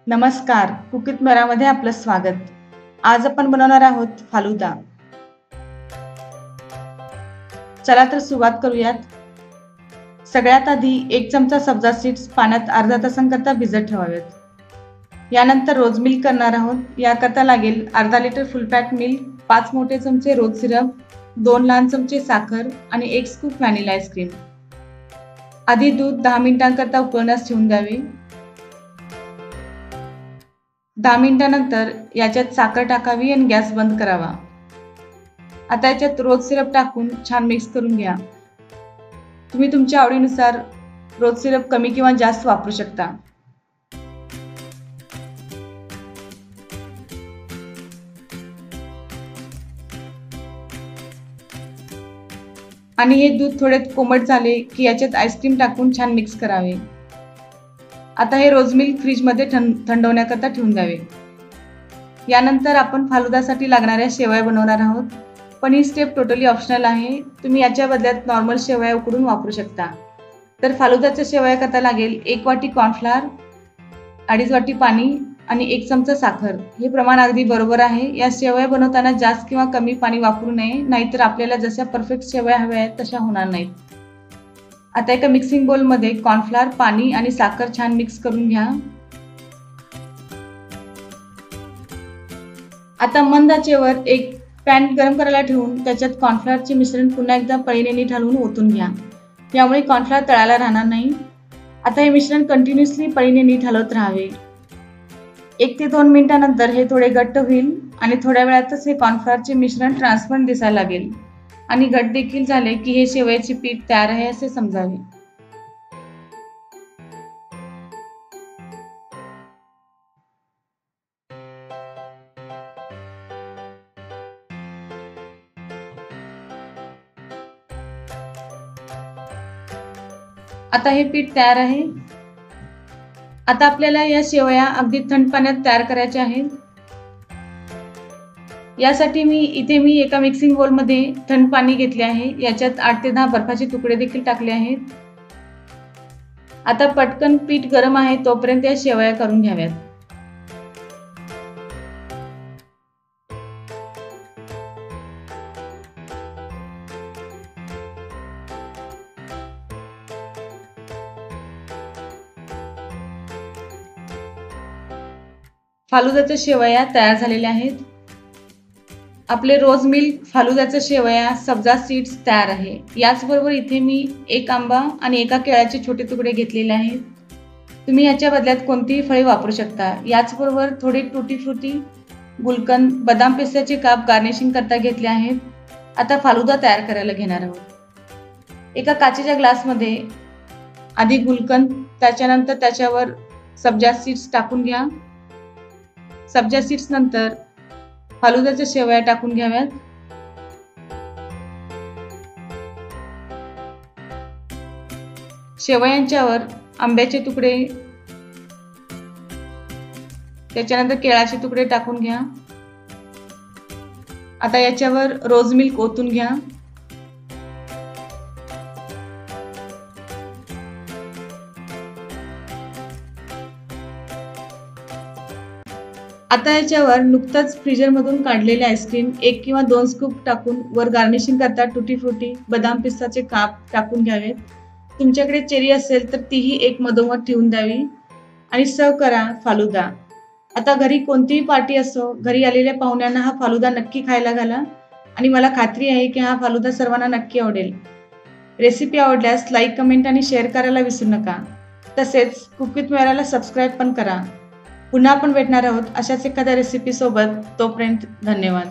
नमस्कार, कुकीत मेरामध्ये आपलं स्वागत. आज आपण बनवणार आहोत फालुदा. चला तर सुरुवात करूयात. सगळ्यात आधी 1 चमचा सब्जा सीड्स पाण्यात अर्धा तासांकरता भिजत ठेवावेत. यानंतर रोज मिल्क करणार आहोत. याकरता लागेल अर्धा लिटर फुल फॅट मिल्क, 5 मोठे चमचे रोज सिरप, 2 लहान चमचे साखर आणि 1 स्कूप व्हॅनिला आईस्क्रीम. आधी दूध 10 मिनिटांकरता उकळण्यास ठेवून द्यावे. 10 मिनिटांनंतर याच्यात साखर टाकावी आणि गॅस बंद करावा. आता याच्यात रोज सिरप टाकून छान मिक्स करून घ्या. तुम्ही तुमच्या आवडीनुसार रोज सिरप कमी किंवा जास्त वापरू शकता. आणि हे दूध थोडे कोमट झाले की याच्यात आईस्क्रीम टाकून छान मिक्स करावे. आता हे रोज मिल्क फ्रीजमध्ये थंडवण्याकरता ठेवून द्यावे. यानंतर आपण फालुदासाठी लागणाऱ्या शेवया बनवणार आहोत. पण ही स्टेप टोटली ऑप्शनल आहे. तुम्ही याच्या बदल्यात नॉर्मल शेवया उकडून वापरू शकता. तर फालुदाच्या शेवया करता लागेल 1 वाटी कॉर्नफ्लोअर, 2.5 वाटी पाणी आणि 1 चमचा साखर. हे प्रमाण अगदी बरोबर आहे. या शेवया बनवताना जास्त किंवा कमी पाणी वापरू नये, नाहीतर आपल्याला जशा परफेक्ट शेवया हव्या आहेत तशा होणार नाहीत. आता एका मिक्सिंग बोलमध्ये कॉर्नफ्लोअर, पाणी आणि साखर छान मिक्स करून घ्या. आता मंद आचेवर एक पॅन गरम करायला ठेवून त्याच्यात कॉर्नफ्लोअरचे मिश्रण पुन्हा एकदा पळीने नीट हलवून ओतून घ्या. यामुळे कॉर्नफ्लोअर तळाला राहणार नाही. आता हे मिश्रण कंटिन्युअसली पळीने नीट हलवत राहावे. 1 ते 2 मिनिटांनंतर हे थोडे घट्ट होईल आणि थोड्या वेळातच हे कॉर्नफ्लोअरचे मिश्रण ट्रान्सपरंट दिसायला लागेल आणि घट्ट देखील झाले की हे शेवयाचे पीठ तयार आहे असे समजावे. आता हे पीठ तयार आहे. आता आपल्याला या शेवया अगदी थंड पाण्यात तयार करायच्या आहेत. यासाठी मी एका मिक्सिंग बोलमध्ये थंड पाणी घेतले आहे. याच्यात 8 ते 10 बर्फाचे तुकडे देखील टाकले आहेत. आता पटकन पीठ गरम आहे तोपर्यंत या शेवया करून घ्याव्यात. फालुदाच्या शेवया तयार झालेल्या आहेत. आपले रोज मिल्क, फालुदाच्या शेवया, सब्जा सीड्स तयार आहे. याचबरोबर इथे मी 1 आंबा आणि एका केळ्याचे छोटे तुकडे घेतलेले आहेत. तुम्ही याच्या बदल्यात कोणतीही फळे वापरू शकता. याचबरोबर थोडी टुटी फ्रुटी, गुलकंद, बदाम पिस्त्याचे काप गार्निशिंग करता घेतले आहेत. आता फालुदा तयार करायला घेणार आहोत. एका काचेच्या ग्लासमध्ये आधी गुलकंद, त्याच्यानंतर त्याच्यावर सब्जा सीड्स टाकून घ्या. सब्जा सीड्स नंतर फालुदाच्या शेवया टाकून घ्याव्यात. शेवयांच्यावर आंब्याचे तुकडे, त्याच्यानंतर केळाचे तुकडे टाकून घ्या. आता याच्यावर रोज मिल्क ओतून घ्या. आता याच्यावर नुकताच फ्रीजरमधून काढलेले आईस्क्रीम 1 किंवा 2 स्कूप टाकून वर गार्निशिंग करता टुटी फ्रुटी, बदाम पिस्ताचे काप टाकून घ्यावेत. तुमच्याकडे चेरी असेल तर तीही एक मधोमध ठेवून द्यावी आणि सर्व करा फालुदा. आता घरी कोणतीही पार्टी असो, घरी आलेल्या पाहुण्यांना हा फालुदा नक्की खायला घाला आणि मला खात्री आहे की हा फालुदा सर्वांना नक्की आवडेल. रेसिपी आवडल्यास लाईक, कमेंट आणि शेअर करायला विसरू नका. तसेच कुक विथ मेराला सबस्क्राईब पण करा. पुन्हा आपण भेटणार आहोत अशाच एखाद्या रेसिपी सोबत. तोपर्यंत धन्यवाद.